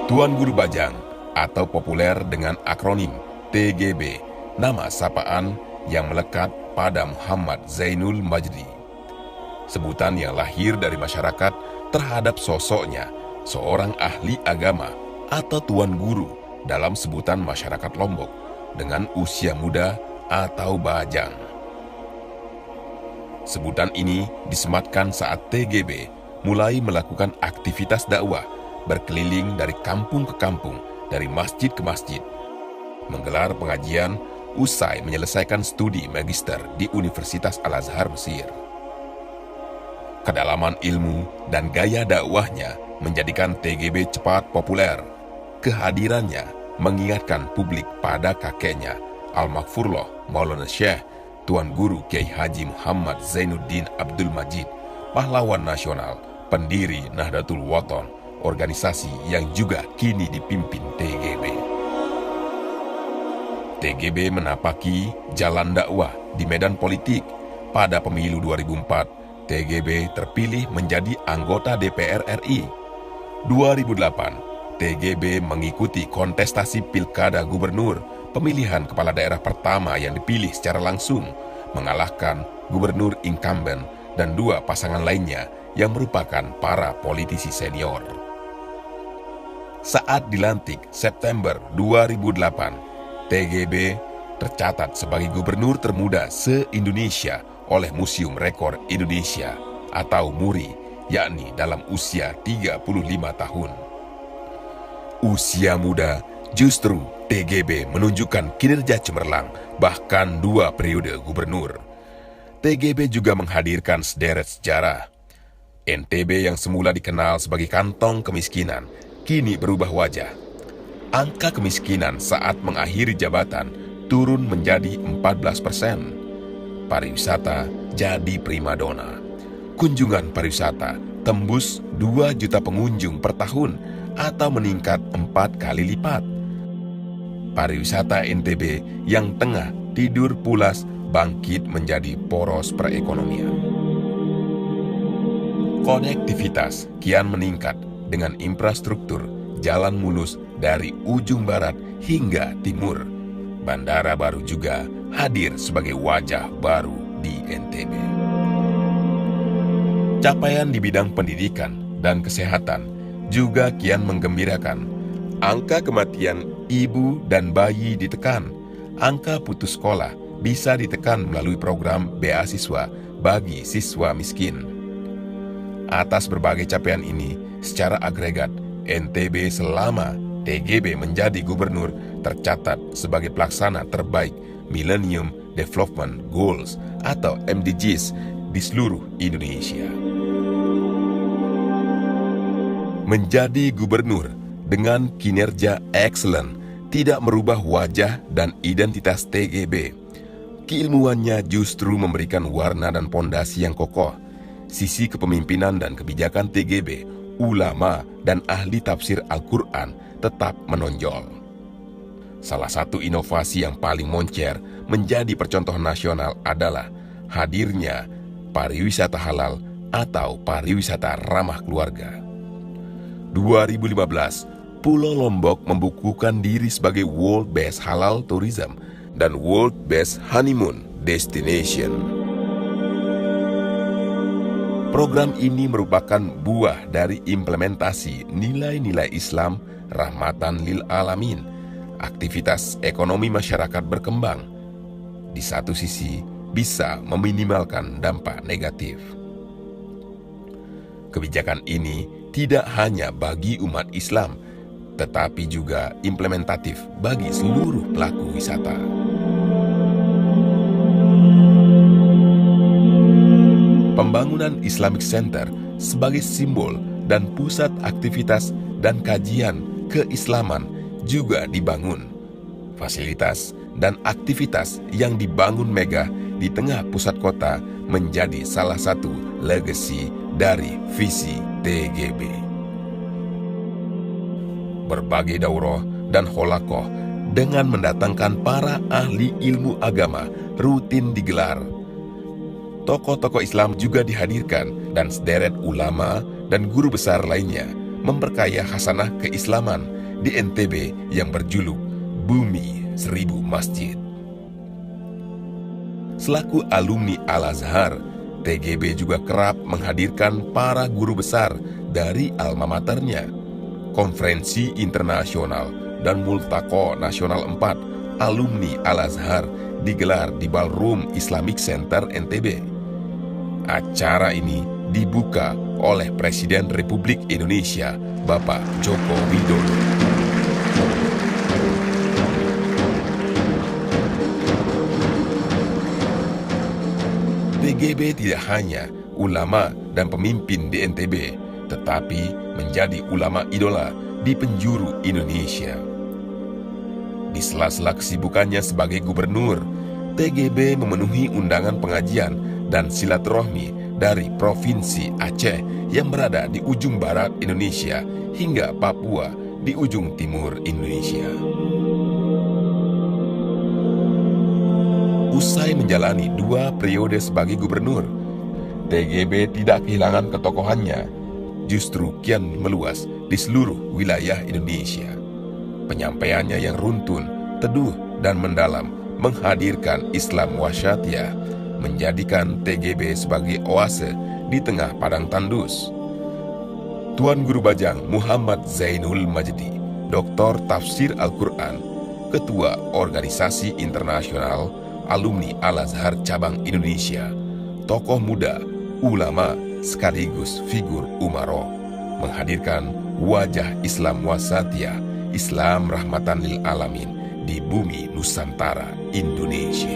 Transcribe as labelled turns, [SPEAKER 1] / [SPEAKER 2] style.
[SPEAKER 1] Tuan Guru Bajang atau populer dengan akronim TGB, nama sapaan yang melekat pada Muhammad Zainul Majdi. Sebutan yang lahir dari masyarakat terhadap sosoknya, seorang ahli agama atau tuan guru dalam sebutan masyarakat Lombok dengan usia muda atau bajang. Sebutan ini disematkan saat TGB mulai melakukan aktivitas dakwah berkeliling dari kampung ke kampung, dari masjid ke masjid, menggelar pengajian usai menyelesaikan studi magister di Universitas Al-Azhar Mesir. Kedalaman ilmu dan gaya dakwahnya menjadikan TGB cepat populer. Kehadirannya mengingatkan publik pada kakeknya, Al-Maghfurullah Maulana Syekh Tuan Guru Kiai Haji Muhammad Zainuddin Abdul Majid, pahlawan nasional, pendiri Nahdlatul Wathon, organisasi yang juga kini dipimpin TGB. TGB menapaki jalan dakwah di medan politik. Pada pemilu 2004, TGB terpilih menjadi anggota DPR RI. 2008, TGB mengikuti kontestasi Pilkada Gubernur, pemilihan kepala daerah pertama yang dipilih secara langsung, mengalahkan gubernur incumbent dan dua pasangan lainnya yang merupakan para politisi senior. Saat dilantik September 2008, TGB tercatat sebagai gubernur termuda se-Indonesia oleh Museum Rekor Indonesia atau MURI, yakni dalam usia 35 tahun. Usia muda justru TGB menunjukkan kinerja cemerlang, bahkan 2 periode gubernur. TGB juga menghadirkan sederet sejarah. NTB yang semula dikenal sebagai kantong kemiskinan, kini berubah wajah. Angka kemiskinan saat mengakhiri jabatan turun menjadi 14%. Pariwisata jadi primadona. Kunjungan pariwisata tembus 2 juta pengunjung per tahun atau meningkat 4 kali lipat. Pariwisata NTB yang tengah tidur pulas bangkit menjadi poros perekonomian. Konektivitas kian meningkat dengan infrastruktur jalan mulus dari ujung barat hingga timur. Bandara baru juga hadir sebagai wajah baru di NTB. Capaian di bidang pendidikan dan kesehatan juga kian menggembirakan. Angka kematian ibu dan bayi ditekan. Angka putus sekolah bisa ditekan melalui program beasiswa bagi siswa miskin. Atas berbagai capaian ini, secara agregat, NTB selama TGB menjadi gubernur tercatat sebagai pelaksana terbaik Millennium Development Goals atau MDGs di seluruh Indonesia. Menjadi gubernur dengan kinerja excellent tidak merubah wajah dan identitas TGB. Keilmuannya justru memberikan warna dan pondasi yang kokoh. Sisi kepemimpinan dan kebijakan TGB, ulama dan ahli tafsir Al-Quran tetap menonjol. Salah satu inovasi yang paling moncer menjadi percontohan nasional adalah hadirnya pariwisata halal atau pariwisata ramah keluarga. 2015, Pulau Lombok membukukan diri sebagai World Best Halal Tourism dan World Best Honeymoon Destination. Program ini merupakan buah dari implementasi nilai-nilai Islam rahmatan lil alamin. Aktivitas ekonomi masyarakat berkembang. Di satu sisi, bisa meminimalkan dampak negatif. Kebijakan ini tidak hanya bagi umat Islam, tetapi juga implementatif bagi seluruh pelaku wisata. Pembangunan Islamic Center sebagai simbol dan pusat aktivitas dan kajian keislaman juga dibangun. Fasilitas dan aktivitas yang dibangun megah di tengah pusat kota menjadi salah satu legasi dari visi TGB. Berbagai daurah dan holakoh dengan mendatangkan para ahli ilmu agama rutin digelar. Tokoh-tokoh Islam juga dihadirkan dan sederet ulama dan guru besar lainnya memperkaya khasanah keislaman di NTB yang berjuluk Bumi Seribu Masjid. Selaku alumni Al-Azhar, TGB juga kerap menghadirkan para guru besar dari alma maternya. Konferensi internasional dan Multaqo Nasional 4 alumni Al-Azhar digelar di Ballroom Islamic Center NTB. Acara ini dibuka oleh Presiden Republik Indonesia, Bapak Joko Widodo. TGB tidak hanya ulama dan pemimpin di NTB, tetapi menjadi ulama idola di penjuru Indonesia. Di sela-sela kesibukannya sebagai gubernur, TGB memenuhi undangan pengajian dan silaturahmi dari Provinsi Aceh yang berada di ujung barat Indonesia hingga Papua di ujung timur Indonesia. Usai menjalani 2 periode sebagai gubernur, TGB tidak kehilangan ketokohannya, justru kian meluas di seluruh wilayah Indonesia. Penyampaiannya yang runtun, teduh, dan mendalam menghadirkan Islam wasyatiyah, menjadikan TGB sebagai oase di tengah padang tandus. Tuan Guru Bajang Muhammad Zainul Majdi, Doktor Tafsir Al-Quran, Ketua Organisasi Internasional Alumni Al-Azhar Cabang Indonesia, tokoh muda, ulama, sekaligus figur umaro, menghadirkan wajah Islam wasatiyah, Islam rahmatan lil alamin di bumi Nusantara Indonesia.